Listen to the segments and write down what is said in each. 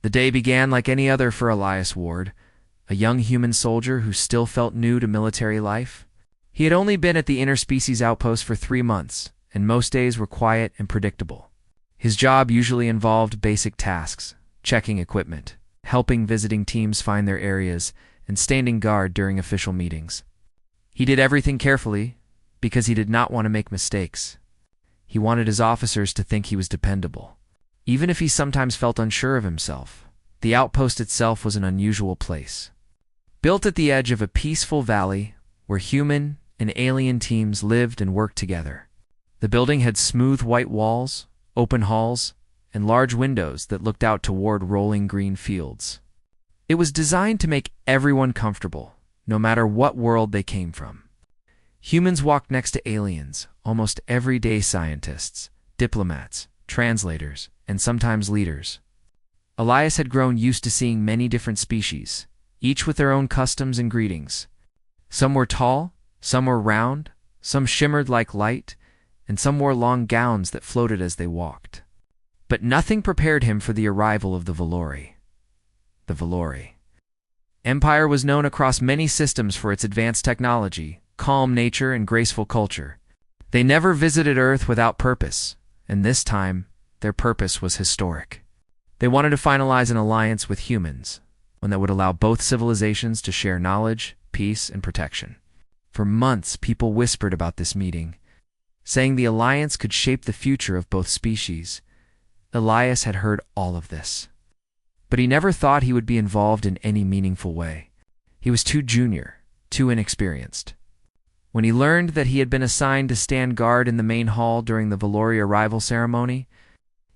The day began like any other for Elias Ward, a young human soldier who still felt new to military life. He had only been at the interspecies outpost for 3 months, and most days were quiet and predictable. His job usually involved basic tasks, checking equipment, helping visiting teams find their areas, and standing guard during official meetings. He did everything carefully because he did not want to make mistakes. He wanted his officers to think he was dependable. Even if he sometimes felt unsure of himself, the outpost itself was an unusual place. Built at the edge of a peaceful valley where human and alien teams lived and worked together. The building had smooth white walls, open halls, and large windows that looked out toward rolling green fields. It was designed to make everyone comfortable, no matter what world they came from. Humans walked next to aliens, almost everyday scientists, diplomats, translators, and sometimes leaders. Elias had grown used to seeing many different species, each with their own customs and greetings. Some were tall, some were round, some shimmered like light, and some wore long gowns that floated as they walked. But nothing prepared him for the arrival of the Valori. The Valori. Empire was known across many systems for its advanced technology, calm nature, and graceful culture. They never visited Earth without purpose, and this time, their purpose was historic. They wanted to finalize an alliance with humans, one that would allow both civilizations to share knowledge, peace, and protection. For months, people whispered about this meeting, saying the alliance could shape the future of both species. Elias had heard all of this, but he never thought he would be involved in any meaningful way. He was too junior, too inexperienced. When he learned that he had been assigned to stand guard in the main hall during the Valori arrival ceremony,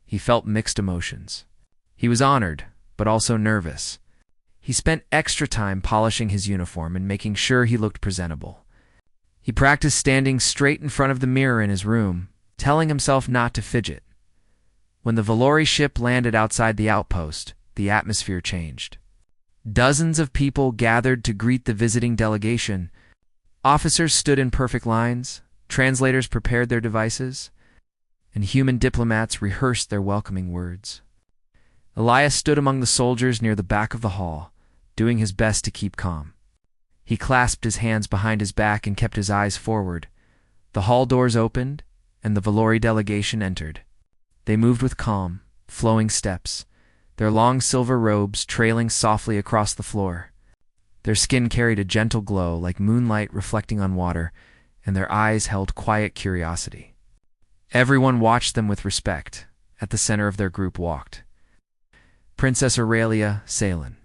he felt mixed emotions. He was honored, but also nervous. He spent extra time polishing his uniform and making sure he looked presentable. He practiced standing straight in front of the mirror in his room, telling himself not to fidget. When the Valori ship landed outside the outpost, the atmosphere changed. Dozens of people gathered to greet the visiting delegation. Officers stood in perfect lines, translators prepared their devices, and human diplomats rehearsed their welcoming words. Elias stood among the soldiers near the back of the hall, doing his best to keep calm. He clasped his hands behind his back and kept his eyes forward. The hall doors opened, and the Valori delegation entered. They moved with calm, flowing steps, their long silver robes trailing softly across the floor. Their skin carried a gentle glow like moonlight reflecting on water, and their eyes held quiet curiosity. Everyone watched them with respect. At the center of their group walked Princess Aurelia Salen.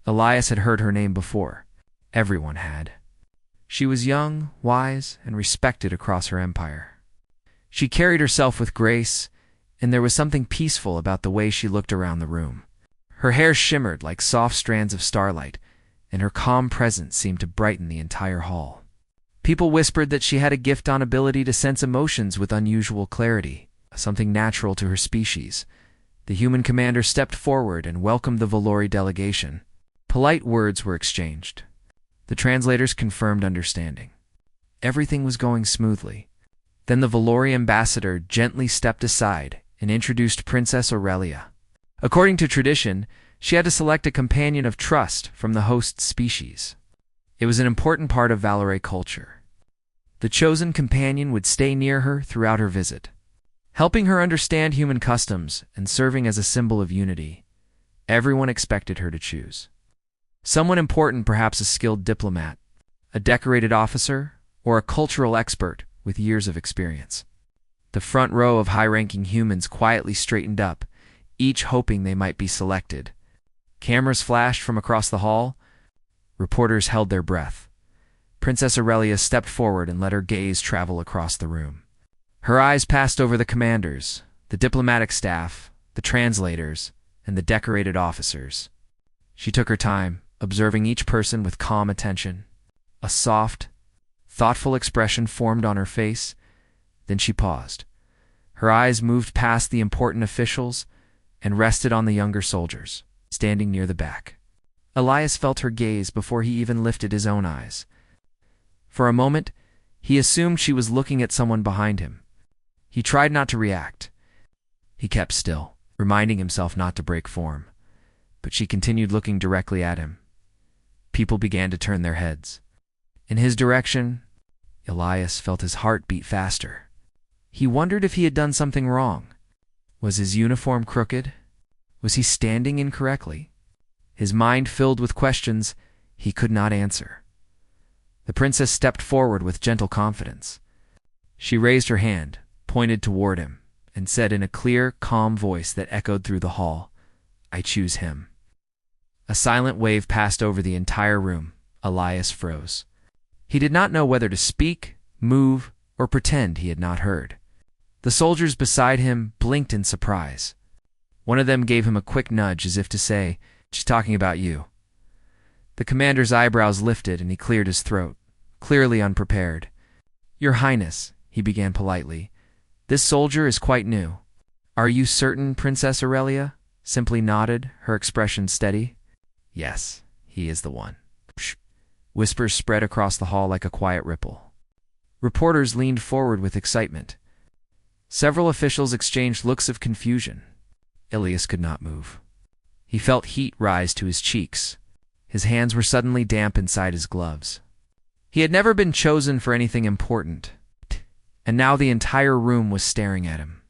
Elias had heard her name before. Everyone had. She was young, wise, and respected across her empire. She carried herself with grace, and there was something peaceful about the way she looked around the room. Her hair shimmered like soft strands of starlight, and her calm presence seemed to brighten the entire hall. People whispered that she had a gift on ability to sense emotions with unusual clarity, something natural to her species. The human commander stepped forward and welcomed the Valori delegation. Polite words were exchanged. The translators confirmed understanding. Everything was going smoothly. Then the Valori ambassador gently stepped aside and introduced Princess Aurelia. According to tradition, she had to select a companion of trust from the host species. It was an important part of Valori culture. The chosen companion would stay near her throughout her visit, helping her understand human customs and serving as a symbol of unity. Everyone expected her to choose someone important, perhaps a skilled diplomat, a decorated officer, or a cultural expert with years of experience. The front row of high-ranking humans quietly straightened up, each hoping they might be selected. Cameras flashed from across the hall. Reporters held their breath. Princess Aurelia stepped forward and let her gaze travel across the room. Her eyes passed over the commanders, the diplomatic staff, the translators, and the decorated officers. She took her time, observing each person with calm attention. A soft, thoughtful expression formed on her face. Then she paused. Her eyes moved past the important officials and rested on the younger soldiers, standing near the back. Elias felt her gaze before he even lifted his own eyes. For a moment, he assumed she was looking at someone behind him. He tried not to react. He kept still, reminding himself not to break form. but she continued looking directly at him. People began to turn their heads. In his direction, Elias felt his heart beat faster. He wondered if he had done something wrong. Was his uniform crooked? Was he standing incorrectly? His mind filled with questions he could not answer. The princess stepped forward with gentle confidence. She raised her hand, pointed toward him, and said in a clear, calm voice that echoed through the hall, "I choose him." A silent wave passed over the entire room. Elias froze. He did not know whether to speak, move, or pretend he had not heard. The soldiers beside him blinked in surprise. One of them gave him a quick nudge as if to say, "She's talking about you." The commander's eyebrows lifted and he cleared his throat, clearly unprepared. "Your Highness," he began politely, "this soldier is quite new." "Are you certain, Princess Aurelia?" Simply nodded, her expression steady. "Yes, he is the one." Psh. Whispers spread across the hall like a quiet ripple. Reporters leaned forward with excitement. Several officials exchanged looks of confusion. Elias could not move. He felt heat rise to his cheeks. His hands were suddenly damp inside his gloves. He had never been chosen for anything important, and now the entire room was staring at him.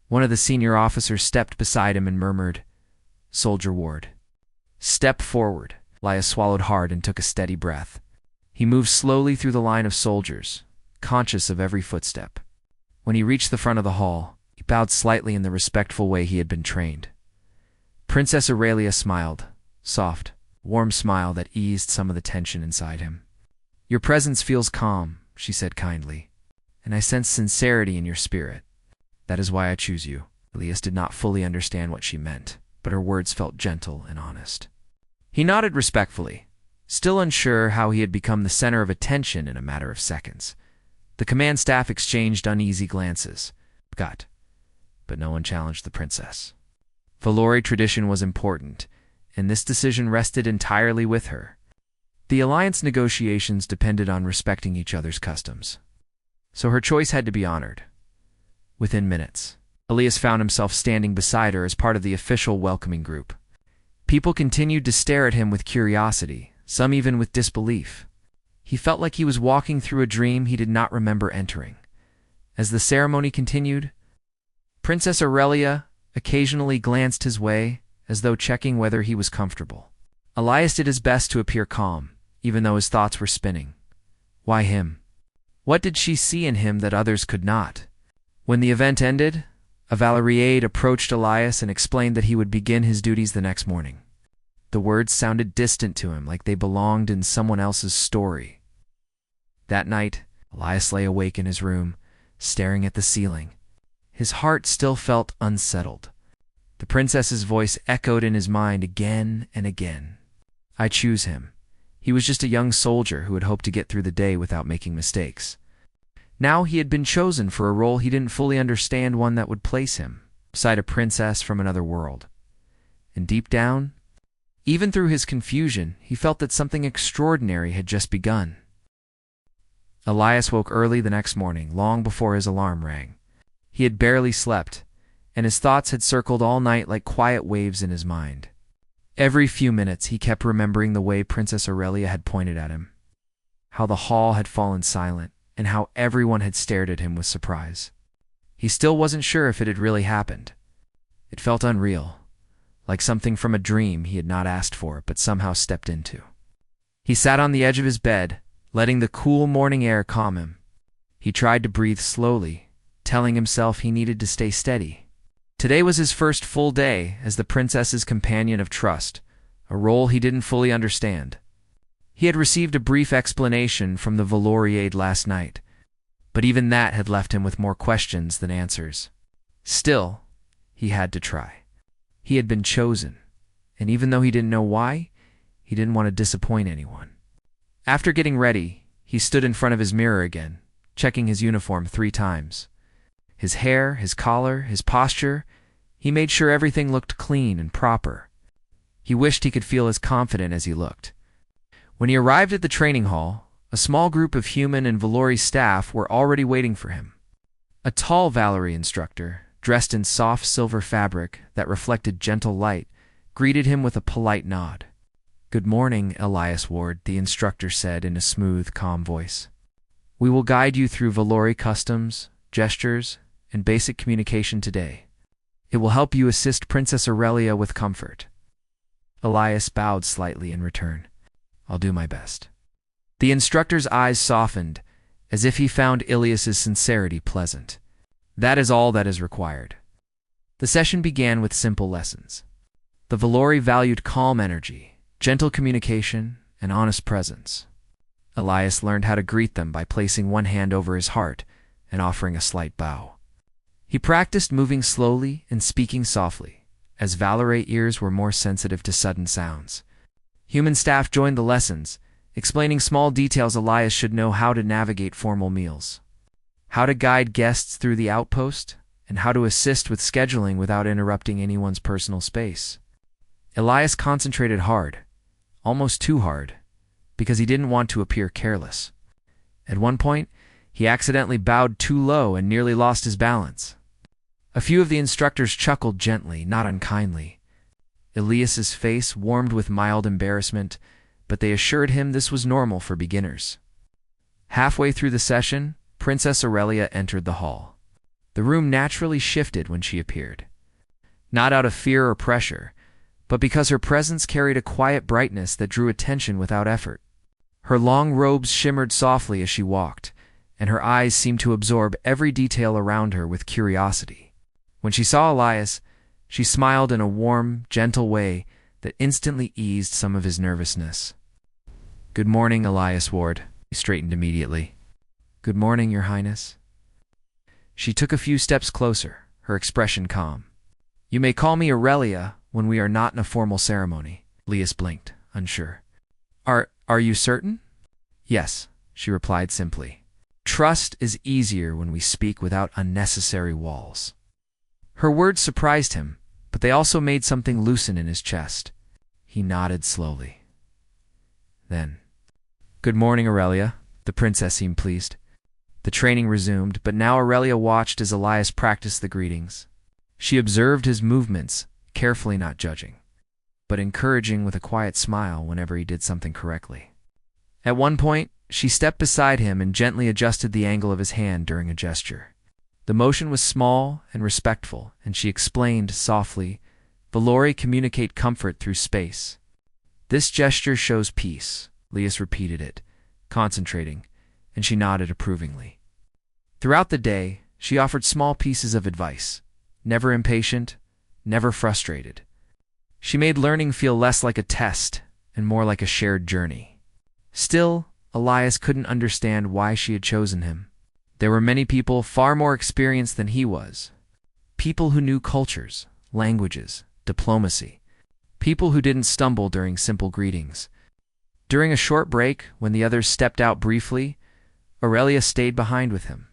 One of the senior officers stepped beside him and murmured, "Soldier Ward." "Step forward." Elias swallowed hard and took a steady breath. He moved slowly through the line of soldiers, conscious of every footstep. When he reached the front of the hall, he bowed slightly in the respectful way he had been trained. Princess Aurelia smiled, soft, warm smile that eased some of the tension inside him. "Your presence feels calm," she said kindly, "and I sense sincerity in your spirit. That is why I choose you." Elias did not fully understand what she meant, but her words felt gentle and honest. He nodded respectfully, still unsure how he had become the center of attention in a matter of seconds. The command staff exchanged uneasy glances. But no one challenged the princess. Valori tradition was important, and this decision rested entirely with her. The alliance negotiations depended on respecting each other's customs. So her choice had to be honored. Within minutes, Elias found himself standing beside her as part of the official welcoming group. People continued to stare at him with curiosity, some even with disbelief. He felt like he was walking through a dream he did not remember entering. As the ceremony continued, Princess Aurelia occasionally glanced his way, as though checking whether he was comfortable. Elias did his best to appear calm, even though his thoughts were spinning. Why him? What did she see in him that others could not? When the event ended, a Valeriade approached Elias and explained that he would begin his duties the next morning. The words sounded distant to him, like they belonged in someone else's story. That night, Elias lay awake in his room, staring at the ceiling. His heart still felt unsettled. The princess's voice echoed in his mind again and again. I choose him. He was just a young soldier who had hoped to get through the day without making mistakes. Now he had been chosen for a role he didn't fully understand, one that would place him beside a princess from another world. And deep down, even through his confusion, he felt that something extraordinary had just begun. Elias woke early the next morning, long before his alarm rang. He had barely slept, and his thoughts had circled all night like quiet waves in his mind. Every few minutes he kept remembering the way Princess Aurelia had pointed at him, how the hall had fallen silent, and how everyone had stared at him with surprise. He still wasn't sure if it had really happened. It felt unreal, like something from a dream he had not asked for but somehow stepped into. He sat on the edge of his bed, letting the cool morning air calm him. He tried to breathe slowly, telling himself he needed to stay steady. Today was his first full day as the princess's companion of trust, a role he didn't fully understand. He had received a brief explanation from the Valoriade last night, but even that had left him with more questions than answers. Still, he had to try. He had been chosen, and even though he didn't know why, he didn't want to disappoint anyone. After getting ready, he stood in front of his mirror again, checking his uniform 3 times. His hair, his collar, his posture, he made sure everything looked clean and proper. He wished he could feel as confident as he looked. When he arrived at the training hall, a small group of human and Valori staff were already waiting for him. A tall Valerie instructor, dressed in soft silver fabric that reflected gentle light, greeted him with a polite nod. "Good morning, Elias Ward," the instructor said in a smooth, calm voice. "We will guide you through Valori customs, gestures, and basic communication today. It will help you assist Princess Aurelia with comfort." Elias bowed slightly in return. "I'll do my best." The instructor's eyes softened, as if he found Ilias's sincerity pleasant. That is all that is required. The session began with simple lessons. The Valori valued calm energy, gentle communication, and honest presence. Elias learned how to greet them by placing one hand over his heart and offering a slight bow. He practiced moving slowly and speaking softly, as Valori ears were more sensitive to sudden sounds. Human staff joined the lessons, explaining small details Elias should know: how to navigate formal meals, how to guide guests through the outpost, and how to assist with scheduling without interrupting anyone's personal space. Elias concentrated hard, almost too hard, because he didn't want to appear careless. At one point, he accidentally bowed too low and nearly lost his balance. A few of the instructors chuckled gently, not unkindly. Elias's face warmed with mild embarrassment, but they assured him this was normal for beginners. Halfway through the session, Princess Aurelia entered the hall. The room naturally shifted when she appeared. Not out of fear or pressure, but because her presence carried a quiet brightness that drew attention without effort. Her long robes shimmered softly as she walked, and her eyes seemed to absorb every detail around her with curiosity. When she saw Elias, she smiled in a warm, gentle way that instantly eased some of his nervousness. "Good morning, Elias Ward," he straightened immediately. "Good morning, Your Highness." She took a few steps closer, her expression calm. "You may call me Aurelia when we are not in a formal ceremony." Elias blinked, unsure. Are you certain?" "Yes," she replied simply. "Trust is easier when we speak without unnecessary walls." Her words surprised him, but they also made something loosen in his chest. He nodded slowly. Then, "Good morning, Aurelia." The princess seemed pleased. The training resumed, but now Aurelia watched as Elias practiced the greetings. She observed his movements, carefully, not judging, but encouraging with a quiet smile whenever he did something correctly. At one point, she stepped beside him and gently adjusted the angle of his hand during a gesture. The motion was small and respectful, and she explained softly, "Valori communicate comfort through space. This gesture shows peace." Elias repeated it, concentrating, and she nodded approvingly. Throughout the day, she offered small pieces of advice, never impatient, never frustrated. She made learning feel less like a test and more like a shared journey. Still, Elias couldn't understand why she had chosen him. There were many people far more experienced than he was. People who knew cultures, languages, diplomacy. People who didn't stumble during simple greetings. During a short break, when the others stepped out briefly, Aurelia stayed behind with him.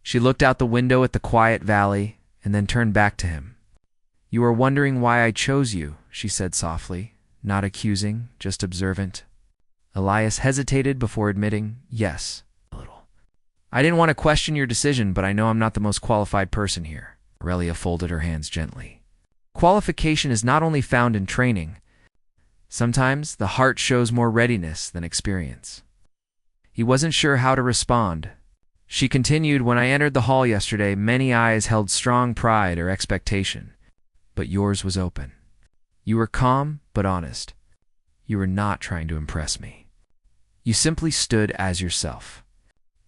She looked out the window at the quiet valley and then turned back to him. "You are wondering why I chose you," she said softly, not accusing, just observant. Elias hesitated before admitting, "Yes, a little. I didn't want to question your decision, but I know I'm not the most qualified person here." Aurelia folded her hands gently. Qualification is not only found in training. Sometimes the heart shows more readiness than experience. He wasn't sure how to respond. She continued, "When I entered the hall yesterday, many eyes held strong pride or expectation, but yours was open. You were calm but honest. You were not trying to impress me. You simply stood as yourself.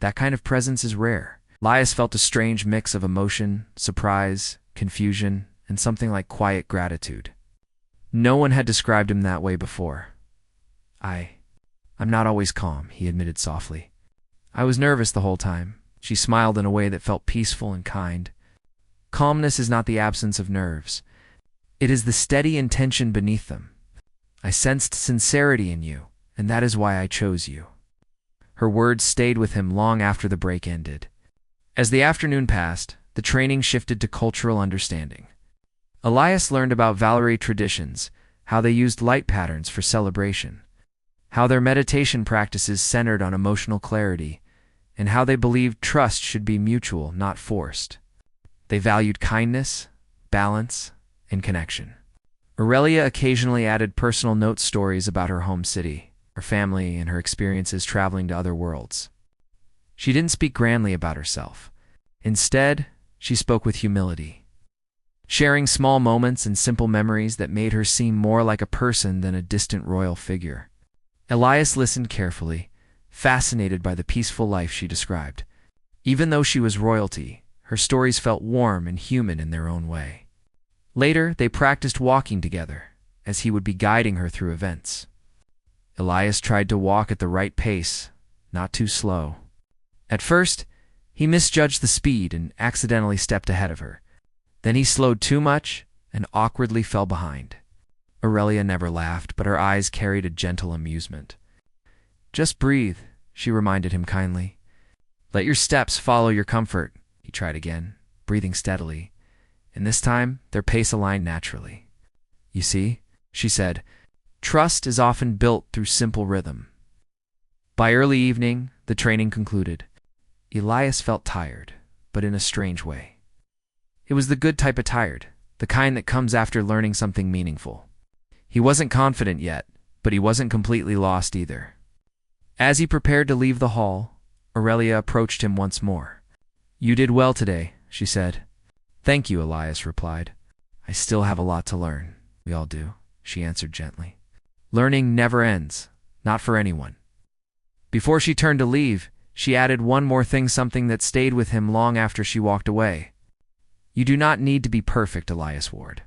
That kind of presence is rare." Elias felt a strange mix of emotion, surprise, confusion, and something like quiet gratitude. No one had described him that way before. I'm not always calm," he admitted softly. "I was nervous the whole time." She smiled in a way that felt peaceful and kind. "Calmness is not the absence of nerves. It is the steady intention beneath them. I sensed sincerity in you, and that is why I chose you." Her words stayed with him long after the break ended. As the afternoon passed, the training shifted to cultural understanding. Elias learned about Valori traditions, how they used light patterns for celebration, how their meditation practices centered on emotional clarity, and how they believed trust should be mutual, not forced. They valued kindness, balance, and connection. Aurelia occasionally added personal note stories about her home city, her family, and her experiences traveling to other worlds. She didn't speak grandly about herself. Instead, she spoke with humility, sharing small moments and simple memories that made her seem more like a person than a distant royal figure. Elias listened carefully, fascinated by the peaceful life she described. Even though she was royalty, her stories felt warm and human in their own way. Later, they practiced walking together, as he would be guiding her through events. Elias tried to walk at the right pace, not too slow. At first, he misjudged the speed and accidentally stepped ahead of her. Then he slowed too much and awkwardly fell behind. Aurelia never laughed, but her eyes carried a gentle amusement. "Just breathe," she reminded him kindly. "Let your steps follow your comfort," he tried again, breathing steadily, and this time their pace aligned naturally. "You see," she said, "trust is often built through simple rhythm." By early evening, the training concluded. Elias felt tired, but in a strange way. It was the good type of tired, the kind that comes after learning something meaningful. He wasn't confident yet, but he wasn't completely lost either. As he prepared to leave the hall, Aurelia approached him once more. "You did well today," she said. "Thank you," Elias replied. "I still have a lot to learn." "We all do," she answered gently. "Learning never ends, not for anyone." Before she turned to leave, she added one more thing, something that stayed with him long after she walked away. "You do not need to be perfect, Elias Ward.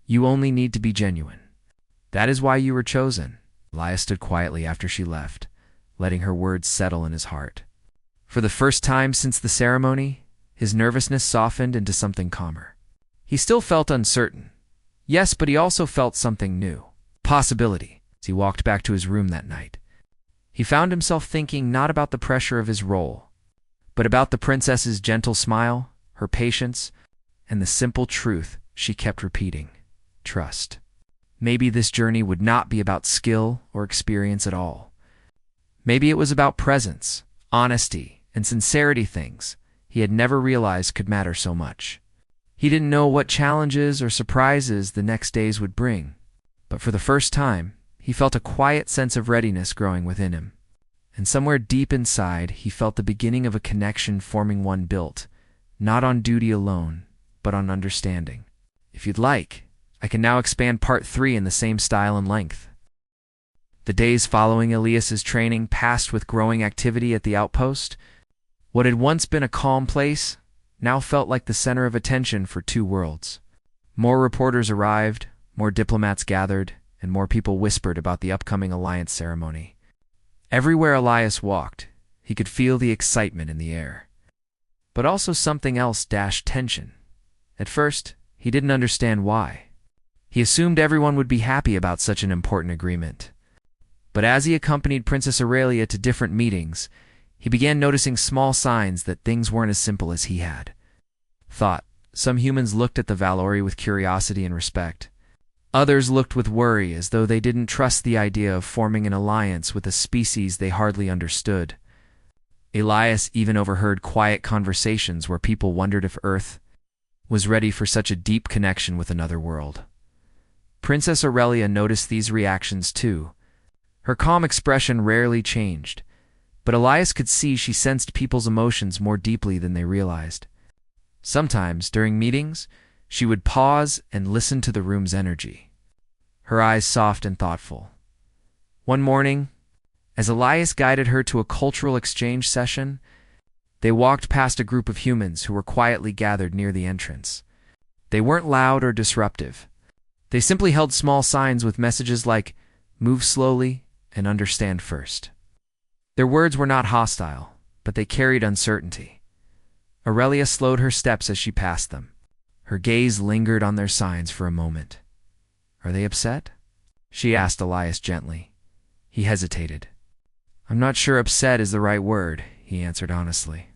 You only need to be genuine. That is why you were chosen." Elias stood quietly after she left, letting her words settle in his heart. For the first time since the ceremony, his nervousness softened into something calmer. He still felt uncertain. Yes, but he also felt something new. Possibility. As he walked back to his room that night, he found himself thinking not about the pressure of his role, but about the princess's gentle smile, her patience, and the simple truth she kept repeating: trust. Maybe this journey would not be about skill or experience at all. Maybe it was about presence, honesty, and sincerity, things he had never realized could matter so much. He didn't know what challenges or surprises the next days would bring, but for the first time, he felt a quiet sense of readiness growing within him. And somewhere deep inside, he felt the beginning of a connection forming, one built, not on duty alone, but on understanding. If you'd like, I can now expand part 3 in the same style and length. The days following Elias's training passed with growing activity at the outpost. What had once been a calm place now felt like the center of attention for two worlds. More reporters arrived, more diplomats gathered, and more people whispered about the upcoming alliance ceremony. Everywhere Elias walked, he could feel the excitement in the air. But also something else dashed tension. At first, he didn't understand why. He assumed everyone would be happy about such an important agreement. But as he accompanied Princess Aurelia to different meetings, he began noticing small signs that things weren't as simple as he had thought. Some humans looked at the Valori with curiosity and respect. Others looked with worry, as though they didn't trust the idea of forming an alliance with a species they hardly understood. Elias even overheard quiet conversations where people wondered if Earth was ready for such a deep connection with another world. Princess Aurelia noticed these reactions too. Her calm expression rarely changed, but Elias could see she sensed people's emotions more deeply than they realized. Sometimes, during meetings, she would pause and listen to the room's energy, her eyes soft and thoughtful. One morning, as Elias guided her to a cultural exchange session, they walked past a group of humans who were quietly gathered near the entrance. They weren't loud or disruptive. They simply held small signs with messages like, "Move slowly and understand first." Their words were not hostile, but they carried uncertainty. Aurelia slowed her steps as she passed them. Her gaze lingered on their signs for a moment. "Are they upset?" she asked Elias gently. He hesitated. "I'm not sure upset is the right word," he answered honestly.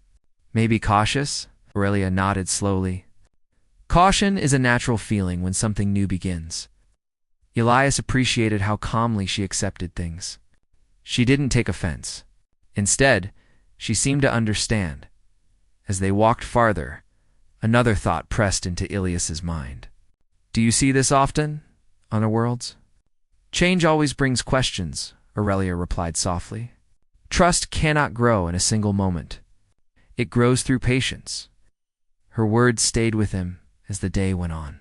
"Maybe cautious?" Aurelia nodded slowly. Caution is a natural feeling when something new begins. Elias appreciated how calmly she accepted things. She didn't take offense. Instead, she seemed to understand. As they walked farther, another thought pressed into Elias's mind. "Do you see this often? other worlds? Change always brings questions, Aurelia replied softly. Trust cannot grow in a single moment. It grows through patience. Her words stayed with him as the day went on.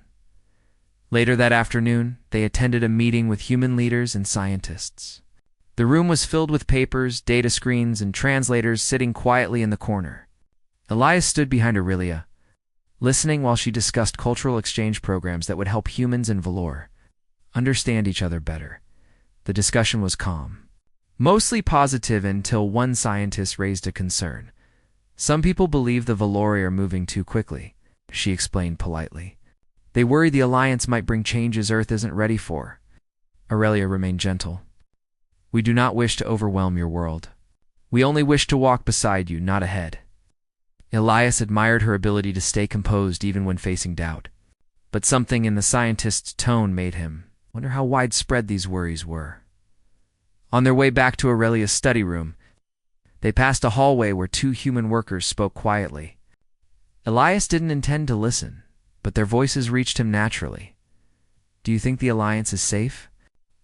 Later that afternoon, they attended a meeting with human leaders and scientists. The room was filled with papers, data screens, and translators sitting quietly in the corner. Elias stood behind Aurelia, listening while she discussed cultural exchange programs that would help humans and Valor understand each other better. The discussion was calm, mostly positive until one scientist raised a concern. Some people believe the Valori are moving too quickly, she explained politely. They worry the Alliance might bring changes Earth isn't ready for. Aurelia remained gentle. We do not wish to overwhelm your world. We only wish to walk beside you, not ahead. Elias admired her ability to stay composed even when facing doubt. But something in the scientist's tone made him wonder how widespread these worries were. On their way back to Aurelia's study room, they passed a hallway where two human workers spoke quietly. Elias didn't intend to listen, but their voices reached him naturally. Do you think the Alliance is safe?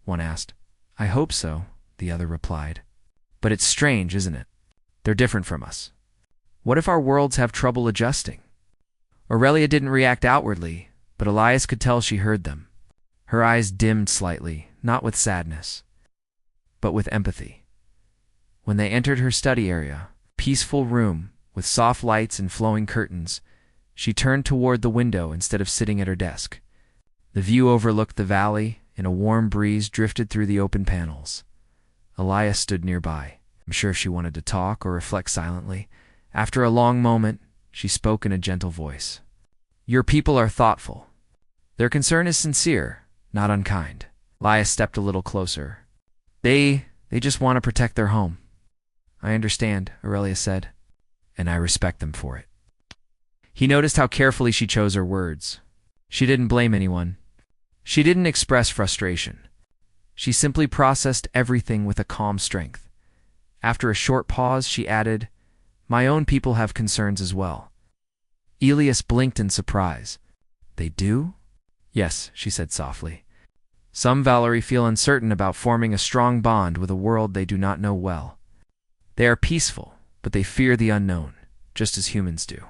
One asked. I hope so, the other replied. But it's strange, isn't it? They're different from us. What if our worlds have trouble adjusting? Aurelia didn't react outwardly, but Elias could tell she heard them. Her eyes dimmed slightly, not with sadness, but with empathy. When they entered her study area, a peaceful room with soft lights and flowing curtains, she turned toward the window instead of sitting at her desk. The view overlooked the valley, and a warm breeze drifted through the open panels. Elias stood nearby, unsure if she wanted to talk or reflect silently. After a long moment, she spoke in a gentle voice. Your people are thoughtful. Their concern is sincere, not unkind. Elias stepped a little closer. They just want to protect their home. I understand, Aurelia said, and I respect them for it. He noticed how carefully she chose her words. She didn't blame anyone. She didn't express frustration. She simply processed everything with a calm strength. After a short pause, she added, My own people have concerns as well. Elias blinked in surprise. They do? Yes, she said softly. Some Valerie feel uncertain about forming a strong bond with a world they do not know well. They are peaceful, but they fear the unknown, just as humans do.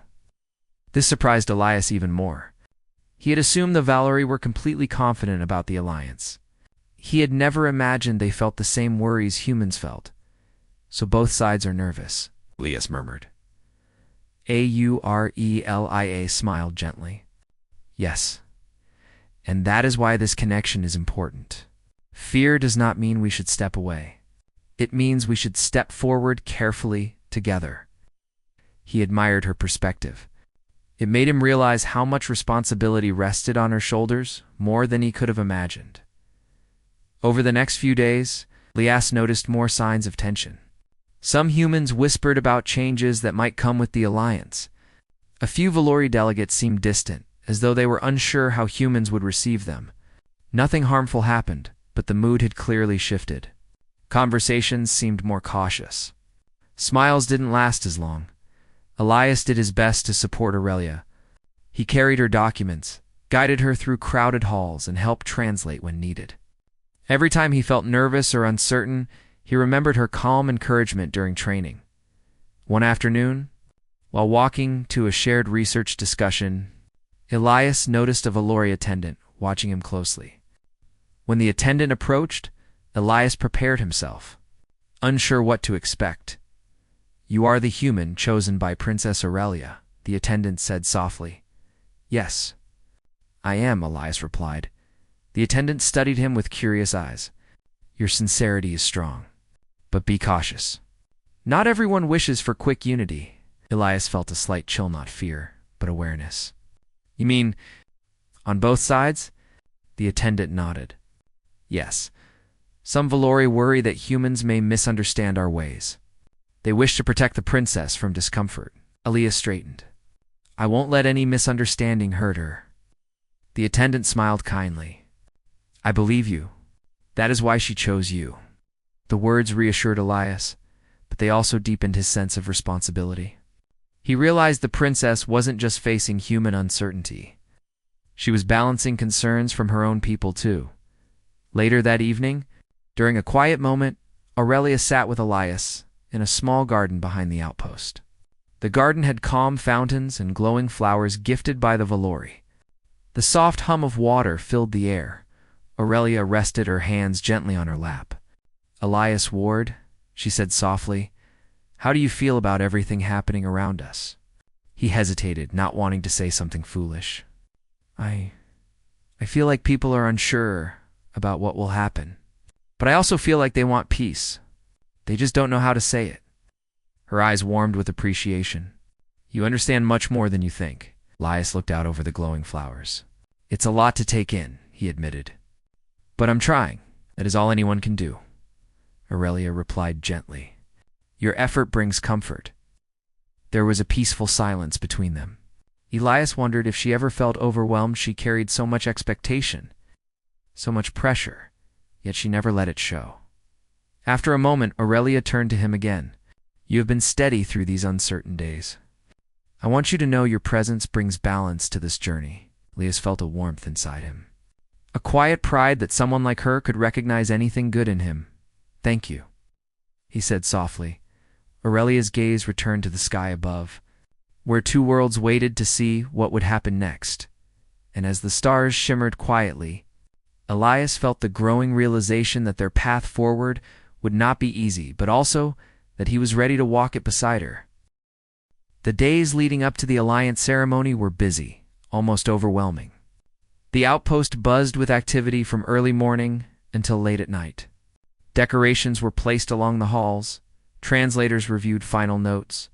This surprised Elias even more. He had assumed the Valerie were completely confident about the Alliance. He had never imagined they felt the same worries humans felt. So both sides are nervous, Elias murmured. Aurelia smiled gently. Yes. And that is why this connection is important. Fear does not mean we should step away. It means we should step forward carefully together. He admired her perspective. It made him realize how much responsibility rested on her shoulders, more than he could have imagined. Over the next few days, Elias noticed more signs of tension. Some humans whispered about changes that might come with the Alliance. A few Valori delegates seemed distant, as though they were unsure how humans would receive them. Nothing harmful happened, but the mood had clearly shifted. Conversations seemed more cautious. Smiles didn't last as long. Elias did his best to support Aurelia. He carried her documents, guided her through crowded halls, and helped translate when needed. Every time he felt nervous or uncertain, he remembered her calm encouragement during training. One afternoon, while walking to a shared research discussion, Elias noticed a Valori attendant watching him closely. When the attendant approached, Elias prepared himself, unsure what to expect. You are the human chosen by Princess Aurelia, the attendant said softly. Yes, I am, Elias replied. The attendant studied him with curious eyes. Your sincerity is strong, but be cautious. Not everyone wishes for quick unity. Elias felt a slight chill, not fear, but awareness. You mean, on both sides? The attendant nodded. Yes. Some Valori worry that humans may misunderstand our ways. They wish to protect the princess from discomfort. Elias straightened. I won't let any misunderstanding hurt her. The attendant smiled kindly. I believe you. That is why she chose you. The words reassured Elias, but they also deepened his sense of responsibility. He realized the princess wasn't just facing human uncertainty. She was balancing concerns from her own people too. Later that evening, during a quiet moment, Aurelia sat with Elias in a small garden behind the outpost. The garden had calm fountains and glowing flowers gifted by the Valori. The soft hum of water filled the air. Aurelia rested her hands gently on her lap. "Elias Ward," she said softly, "how do you feel about everything happening around us?" He hesitated, not wanting to say something foolish. I feel like people are unsure about what will happen. But I also feel like they want peace. They just don't know how to say it." Her eyes warmed with appreciation. "You understand much more than you think." Elias looked out over the glowing flowers. "It's a lot to take in," he admitted. "But I'm trying. That is all anyone can do." Aurelia replied gently. "Your effort brings comfort." There was a peaceful silence between them. Elias wondered if she ever felt overwhelmed. She carried so much expectation, so much pressure, yet she never let it show. After a moment, Aurelia turned to him again. "You have been steady through these uncertain days. I want you to know your presence brings balance to this journey." Elias felt a warmth inside him, a quiet pride that someone like her could recognize anything good in him. "Thank you," he said softly. Aurelia's gaze returned to the sky above, where two worlds waited to see what would happen next. And as the stars shimmered quietly, Elias felt the growing realization that their path forward would not be easy, but also that he was ready to walk it beside her. The days leading up to the alliance ceremony were busy, almost overwhelming. The outpost buzzed with activity from early morning until late at night. Decorations were placed along the halls, translators reviewed final notes,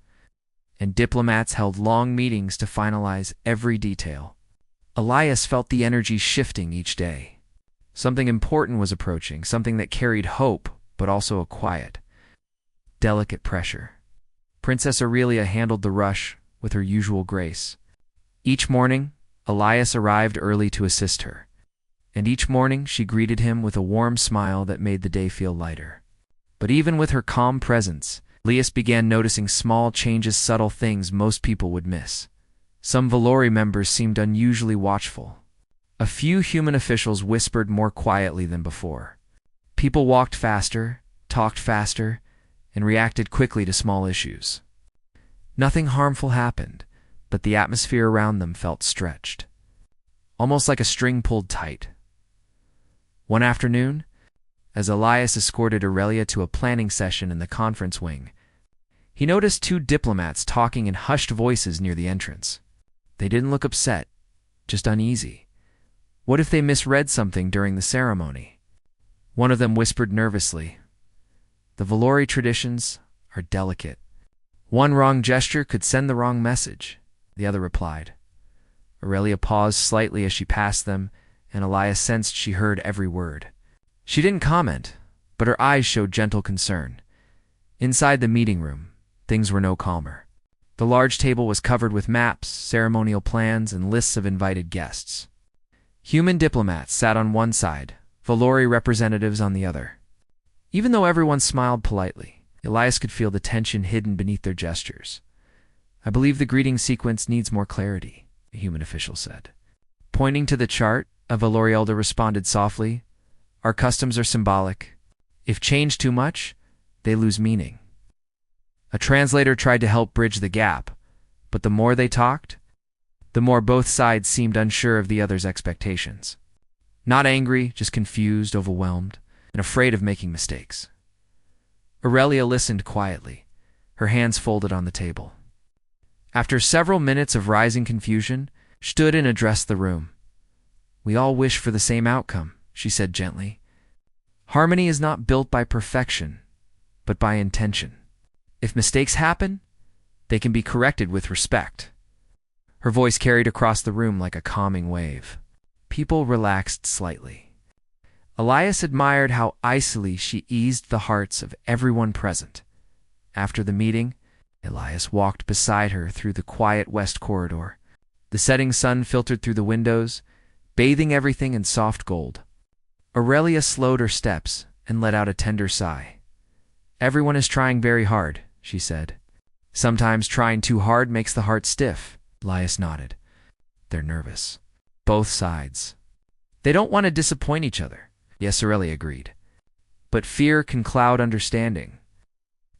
and diplomats held long meetings to finalize every detail. Elias felt the energy shifting each day. Something important was approaching, something that carried hope, but also a quiet, delicate pressure. Princess Aurelia handled the rush with her usual grace. Each morning, Elias arrived early to assist her, and each morning she greeted him with a warm smile that made the day feel lighter. But even with her calm presence, Elias began noticing small changes, subtle things most people would miss. Some Valori members seemed unusually watchful. A few human officials whispered more quietly than before. People walked faster, talked faster, and reacted quickly to small issues. Nothing harmful happened, but the atmosphere around them felt stretched, almost like a string pulled tight. One afternoon, as Elias escorted Aurelia to a planning session in the conference wing, he noticed two diplomats talking in hushed voices near the entrance. They didn't look upset, just uneasy. What if they misread something during the ceremony? One of them whispered nervously, "The Valori traditions are delicate. One wrong gesture could send the wrong message," the other replied. Aurelia paused slightly as she passed them, and Elias sensed she heard every word. She didn't comment, but her eyes showed gentle concern. Inside the meeting room, things were no calmer. The large table was covered with maps, ceremonial plans, and lists of invited guests. Human diplomats sat on one side, Valori representatives on the other. Even though everyone smiled politely, Elias could feel the tension hidden beneath their gestures. "I believe the greeting sequence needs more clarity," a human official said. Pointing to the chart, a Valori elder responded softly, "Our customs are symbolic. If changed too much, they lose meaning." A translator tried to help bridge the gap, but the more they talked, the more both sides seemed unsure of the other's expectations. Not angry, just confused, overwhelmed, and afraid of making mistakes. Aurelia listened quietly, her hands folded on the table. After several minutes of rising confusion, she stood and addressed the room. "We all wish for the same outcome," she said gently. "Harmony is not built by perfection, but by intention. If mistakes happen, they can be corrected with respect." Her voice carried across the room like a calming wave. People relaxed slightly. Elias admired how icily she eased the hearts of everyone present. After the meeting, Elias walked beside her through the quiet west corridor. The setting sun filtered through the windows, bathing everything in soft gold. Aurelia slowed her steps and let out a tender sigh. "Everyone is trying very hard," she said. "Sometimes trying too hard makes the heart stiff." Elias nodded. "They're nervous. Both sides. They don't want to disappoint each other, Yes, Aurelia agreed. But fear can cloud understanding.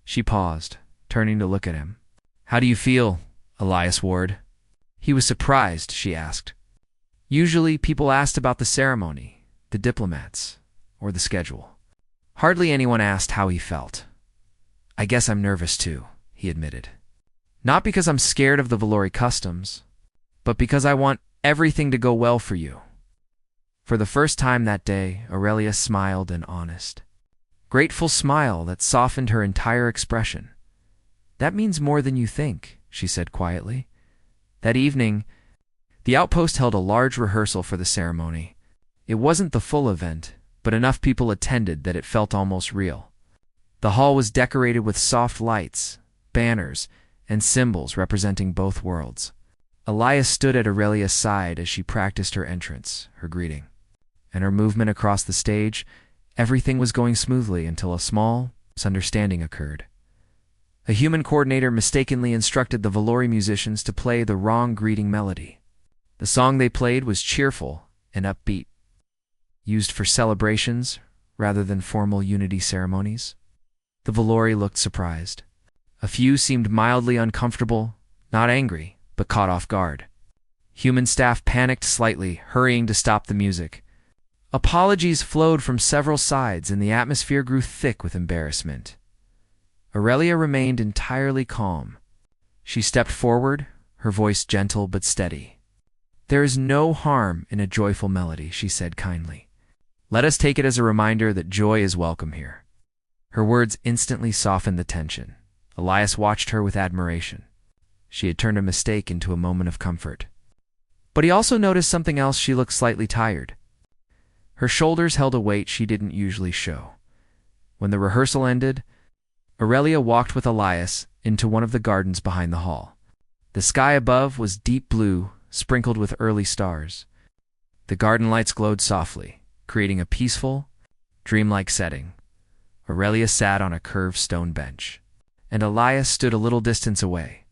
She paused, turning to look at him. How do you feel, Elias Ward? He was surprised, she asked. Usually people asked about the ceremony, the diplomats, or the schedule. Hardly anyone asked how he felt. I guess I'm nervous too, he admitted. Not because I'm scared of the Valori customs, but because I want everything to go well for you. For the first time that day, Aurelia smiled an honest, grateful smile that softened her entire expression. That means more than you think, she said quietly. That evening, the outpost held a large rehearsal for the ceremony. It wasn't the full event, but enough people attended that it felt almost real. The hall was decorated with soft lights, banners, and symbols representing both worlds. Elias stood at Aurelia's side as she practiced her entrance, her greeting. And her movement across the stage, everything was going smoothly until a small misunderstanding occurred. A human coordinator mistakenly instructed the Valori musicians to play the wrong greeting melody. The song they played was cheerful and upbeat, used for celebrations rather than formal unity ceremonies. The Valori looked surprised. A few seemed mildly uncomfortable, not angry, but caught off guard. Human staff panicked slightly, hurrying to stop the music. Apologies flowed from several sides, and the atmosphere grew thick with embarrassment. Aurelia remained entirely calm. She stepped forward, her voice gentle but steady. There is no harm in a joyful melody, she said kindly. Let us take it as a reminder that joy is welcome here. Her words instantly softened the tension. Elias watched her with admiration. She had turned a mistake into a moment of comfort. But he also noticed something else. She looked slightly tired. Her shoulders held a weight she didn't usually show. When the rehearsal ended, Aurelia walked with Elias into one of the gardens behind the hall. The sky above was deep blue, sprinkled with early stars. The garden lights glowed softly, creating a peaceful, dreamlike setting. Aurelia sat on a curved stone bench, and Elias stood a little distance away.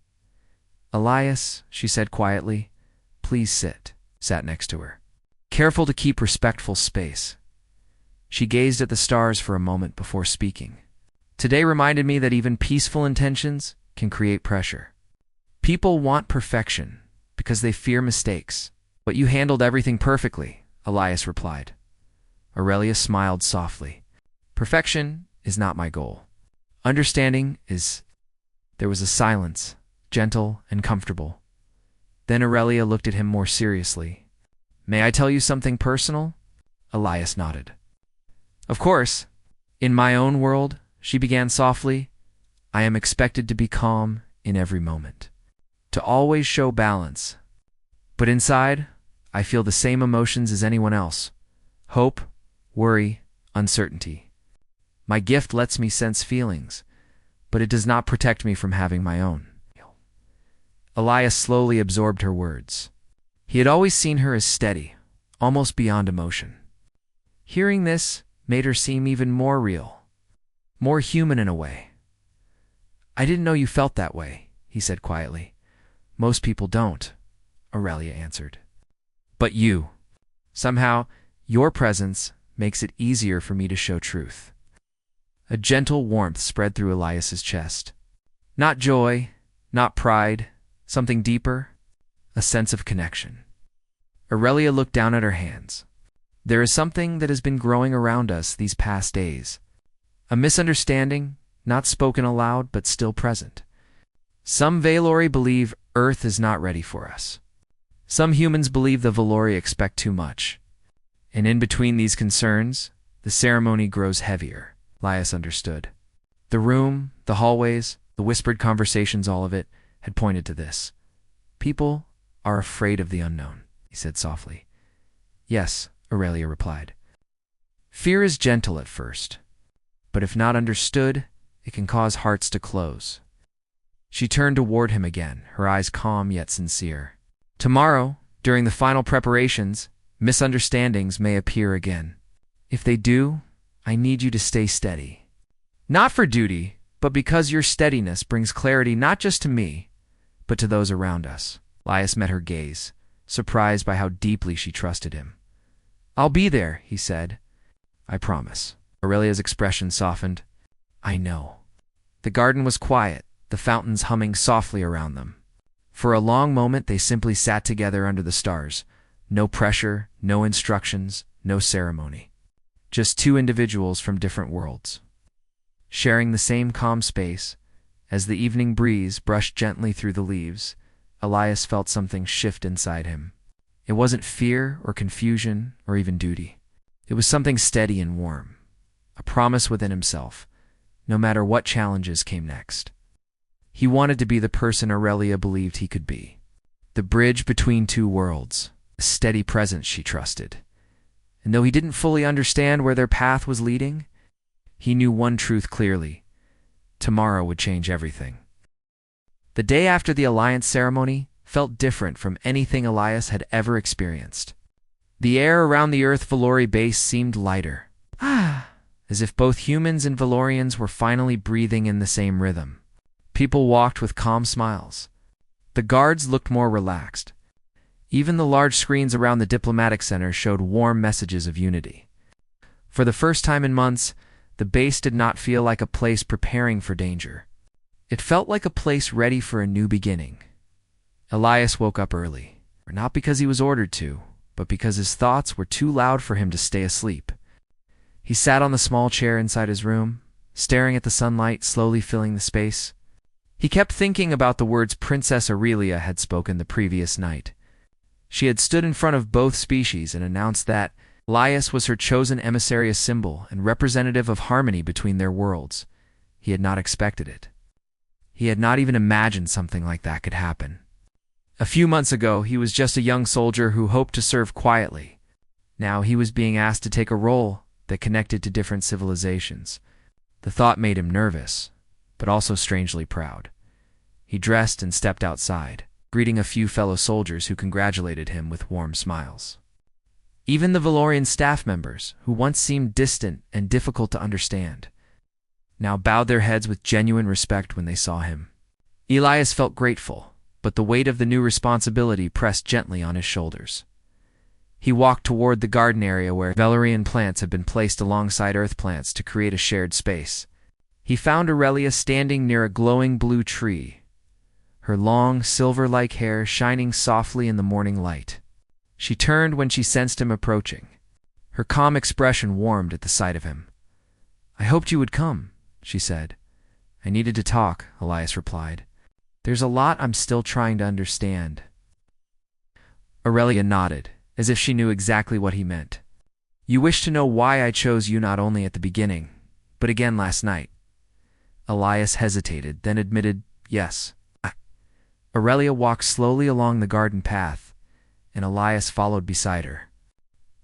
Elias, she said quietly, please sit, sat next to her. Careful to keep respectful space. She gazed at the stars for a moment before speaking. Today reminded me that even peaceful intentions can create pressure. People want perfection because they fear mistakes. But you handled everything perfectly, Elias replied. Aurelia smiled softly. Perfection is not my goal. Understanding is... There was a silence, gentle and comfortable. Then Aurelia looked at him more seriously. May I tell you something personal? Elias nodded. Of course. In my own world, she began softly, I am expected to be calm in every moment, to always show balance. But inside, I feel the same emotions as anyone else. Hope, worry, uncertainty. My gift lets me sense feelings, but it does not protect me from having my own. Elias slowly absorbed her words. He had always seen her as steady, almost beyond emotion. Hearing this made her seem even more real, more human in a way. I didn't know you felt that way, he said quietly. Most people don't, Aurelia answered. But you. Somehow, your presence makes it easier for me to show truth. A gentle warmth spread through Elias's chest. Not joy, not pride, something deeper, a sense of connection. Aurelia looked down at her hands. There is something that has been growing around us these past days. A misunderstanding, not spoken aloud, but still present. Some Valori believe Earth is not ready for us. Some humans believe the Valori expect too much. And in between these concerns, the ceremony grows heavier. Elias understood. The room, the hallways, the whispered conversations, all of it, had pointed to this. People are afraid of the unknown, he said softly. Yes, Aurelia replied. Fear is gentle at first, but if not understood, it can cause hearts to close. She turned toward him again, her eyes calm yet sincere. Tomorrow, during the final preparations, misunderstandings may appear again. If they do, I need you to stay steady. Not for duty, but because your steadiness brings clarity not just to me, but to those around us. Elias met her gaze, surprised by how deeply she trusted him. I'll be there, he said. I promise. Aurelia's expression softened. I know. The garden was quiet, the fountains humming softly around them. For a long moment they simply sat together under the stars. No pressure, no instructions, no ceremony. Just two individuals from different worlds. Sharing the same calm space, as the evening breeze brushed gently through the leaves, Elias felt something shift inside him. It wasn't fear or confusion or even duty. It was something steady and warm, a promise within himself, no matter what challenges came next. He wanted to be the person Aurelia believed he could be. The bridge between two worlds, a steady presence she trusted. And though he didn't fully understand where their path was leading, he knew one truth clearly. Tomorrow would change everything. The day after the alliance ceremony felt different from anything Elias had ever experienced. The air around the Earth Valori base seemed lighter, as if both humans and Valorians were finally breathing in the same rhythm. People walked with calm smiles. The guards looked more relaxed. Even the large screens around the diplomatic center showed warm messages of unity. For the first time in months, the base did not feel like a place preparing for danger. It felt like a place ready for a new beginning. Elias woke up early, not because he was ordered to, but because his thoughts were too loud for him to stay asleep. He sat on the small chair inside his room, staring at the sunlight slowly filling the space. He kept thinking about the words Princess Aurelia had spoken the previous night. She had stood in front of both species and announced that Elias was her chosen emissary, a symbol and representative of harmony between their worlds. He had not expected it. He had not even imagined something like that could happen. A few months ago, he was just a young soldier who hoped to serve quietly. Now he was being asked to take a role that connected to different civilizations. The thought made him nervous, but also strangely proud. He dressed and stepped outside, greeting a few fellow soldiers who congratulated him with warm smiles. Even the Valorian staff members, who once seemed distant and difficult to understand, now bowed their heads with genuine respect when they saw him. Elias felt grateful, but the weight of the new responsibility pressed gently on his shoulders. He walked toward the garden area where Valorian plants had been placed alongside Earth plants to create a shared space. He found Aurelia standing near a glowing blue tree, her long, silver-like hair shining softly in the morning light. She turned when she sensed him approaching. Her calm expression warmed at the sight of him. "I hoped you would come," she said. "I needed to talk," Elias replied. "There's a lot I'm still trying to understand." Aurelia nodded, as if she knew exactly what he meant. "You wish to know why I chose you not only at the beginning, but again last night?" Elias hesitated, then admitted, "Yes." Aurelia walked slowly along the garden path, and Elias followed beside her.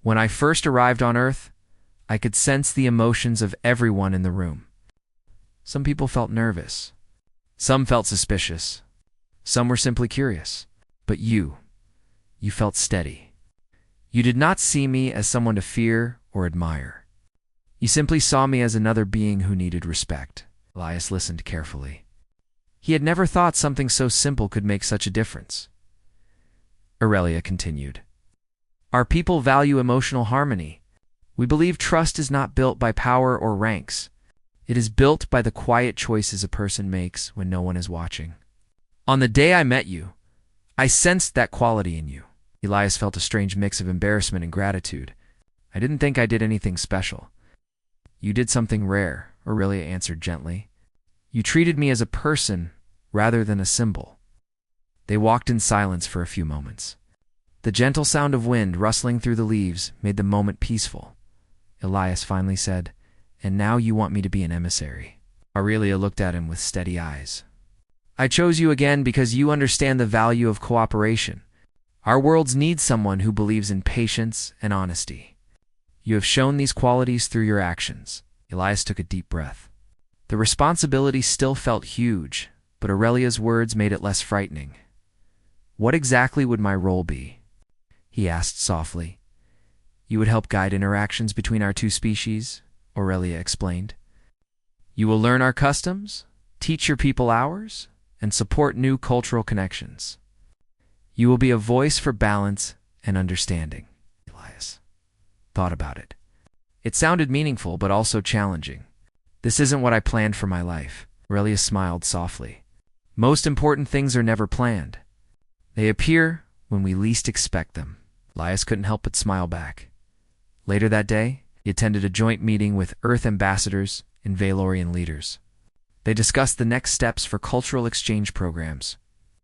"When I first arrived on Earth, I could sense the emotions of everyone in the room. Some people felt nervous. Some felt suspicious. Some were simply curious. But you felt steady. You did not see me as someone to fear or admire. You simply saw me as another being who needed respect." Elias listened carefully. He had never thought something so simple could make such a difference. Aurelia continued. "Our people value emotional harmony. We believe trust is not built by power or ranks. It is built by the quiet choices a person makes when no one is watching. On the day I met you, I sensed that quality in you." Elias felt a strange mix of embarrassment and gratitude. "I didn't think I did anything special." "You did something rare," Aurelia answered gently. "You treated me as a person rather than a symbol." They walked in silence for a few moments. The gentle sound of wind rustling through the leaves made the moment peaceful. Elias finally said, "And now you want me to be an emissary." Aurelia looked at him with steady eyes. "I chose you again because you understand the value of cooperation. Our worlds need someone who believes in patience and honesty. You have shown these qualities through your actions." Elias took a deep breath. The responsibility still felt huge, but Aurelia's words made it less frightening. "What exactly would my role be?" he asked softly. "You would help guide interactions between our two species," Aurelia explained. "You will learn our customs, teach your people ours, and support new cultural connections. You will be a voice for balance and understanding." Elias thought about it. It sounded meaningful, but also challenging. This isn't what I planned for my life. Aurelia smiled softly. Most important things are never planned. They appear when we least expect them. Elias couldn't help but smile back. Later that day, he attended a joint meeting with Earth ambassadors and Valorian leaders. They discussed the next steps for cultural exchange programs,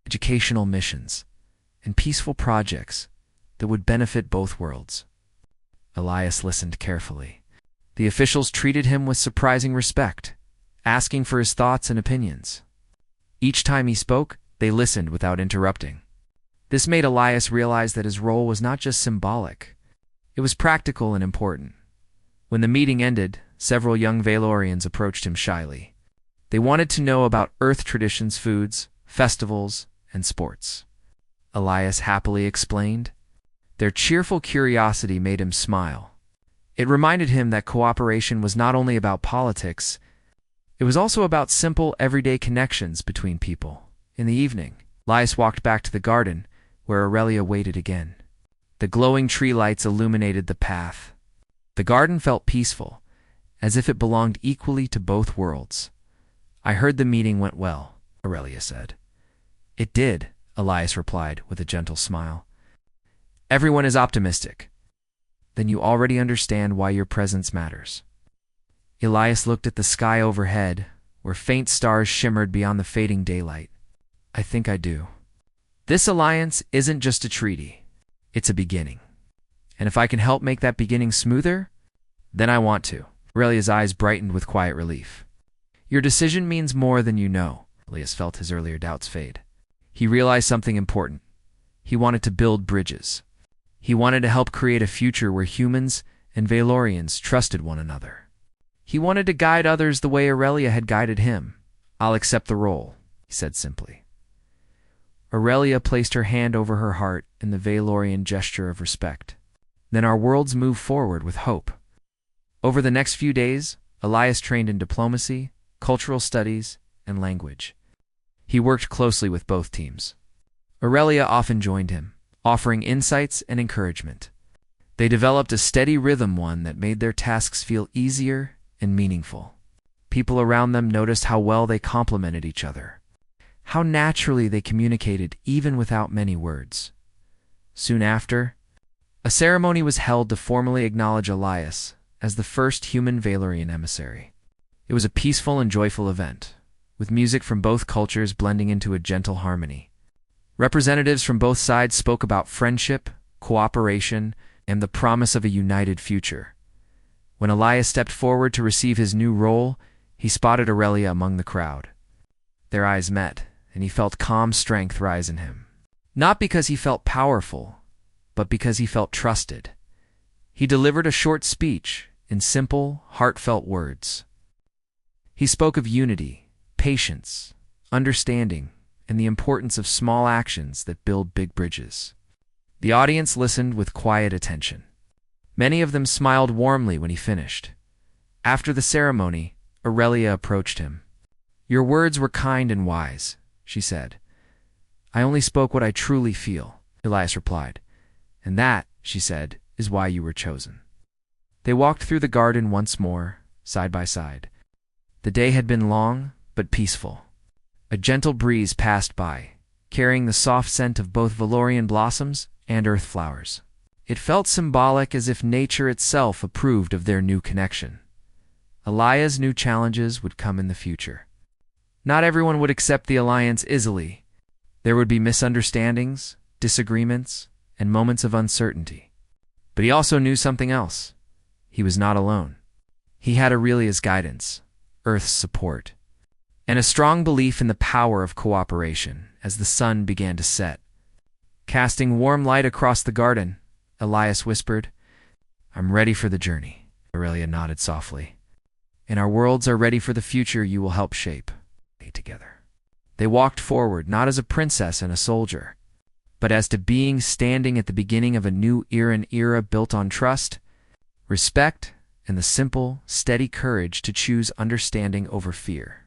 educational missions, and peaceful projects that would benefit both worlds. Elias listened carefully. The officials treated him with surprising respect, asking for his thoughts and opinions. Each time he spoke, they listened without interrupting. This made Elias realize that his role was not just symbolic. It was practical and important. When the meeting ended, several young Valorians approached him shyly. They wanted to know about Earth traditions, foods, festivals, and sports. Elias happily explained. Their cheerful curiosity made him smile. It reminded him that cooperation was not only about politics, it was also about simple, everyday connections between people. In the evening, Elias walked back to the garden, where Aurelia waited again. The glowing tree lights illuminated the path. The garden felt peaceful, as if it belonged equally to both worlds. I heard the meeting went well, Aurelia said. It did, Elias replied with a gentle smile. Everyone is optimistic. Then you already understand why your presence matters. Elias looked at the sky overhead, where faint stars shimmered beyond the fading daylight. I think I do. This alliance isn't just a treaty. It's a beginning. And if I can help make that beginning smoother, then I want to. Aurelia's eyes brightened with quiet relief. Your decision means more than you know. Elias felt his earlier doubts fade. He realized something important. He wanted to build bridges. He wanted to help create a future where humans and Valorians trusted one another. He wanted to guide others the way Aurelia had guided him. I'll accept the role, he said simply. Aurelia placed her hand over her heart in the Valorian gesture of respect. Then our worlds moved forward with hope. Over the next few days, Elias trained in diplomacy, cultural studies, and language. He worked closely with both teams. Aurelia often joined him, offering insights and encouragement. They developed a steady rhythm, one that made their tasks feel easier and meaningful. People around them noticed how well they complemented each other, how naturally they communicated even without many words. Soon after, a ceremony was held to formally acknowledge Elias as the first human Valorian emissary. It was a peaceful and joyful event, with music from both cultures blending into a gentle harmony. Representatives from both sides spoke about friendship, cooperation, and the promise of a united future. When Elias stepped forward to receive his new role, he spotted Aurelia among the crowd. Their eyes met, and he felt calm strength rise in him. Not because he felt powerful, but because he felt trusted. He delivered a short speech in simple, heartfelt words. He spoke of unity, patience, understanding, and the importance of small actions that build big bridges. The audience listened with quiet attention. Many of them smiled warmly when he finished. After the ceremony, Aurelia approached him. Your words were kind and wise, she said. I only spoke what I truly feel, Elias replied. And that, she said, is why you were chosen. They walked through the garden once more, side by side. The day had been long, but peaceful. A gentle breeze passed by, carrying the soft scent of both Valorian blossoms and earth flowers. It felt symbolic, as if nature itself approved of their new connection. Elias knew challenges would come in the future. Not everyone would accept the alliance easily. There would be misunderstandings, disagreements, and moments of uncertainty. But he also knew something else. He was not alone. He had Aurelia's guidance, Earth's support, and a strong belief in the power of cooperation as the sun began to set. Casting warm light across the garden, Elias whispered, I'm ready for the journey. Aurelia nodded softly. And our worlds are ready for the future you will help shape. Together. They walked forward, not as a princess and a soldier, but as to beings standing at the beginning of a new era, an era built on trust, respect, and the simple, steady courage to choose understanding over fear.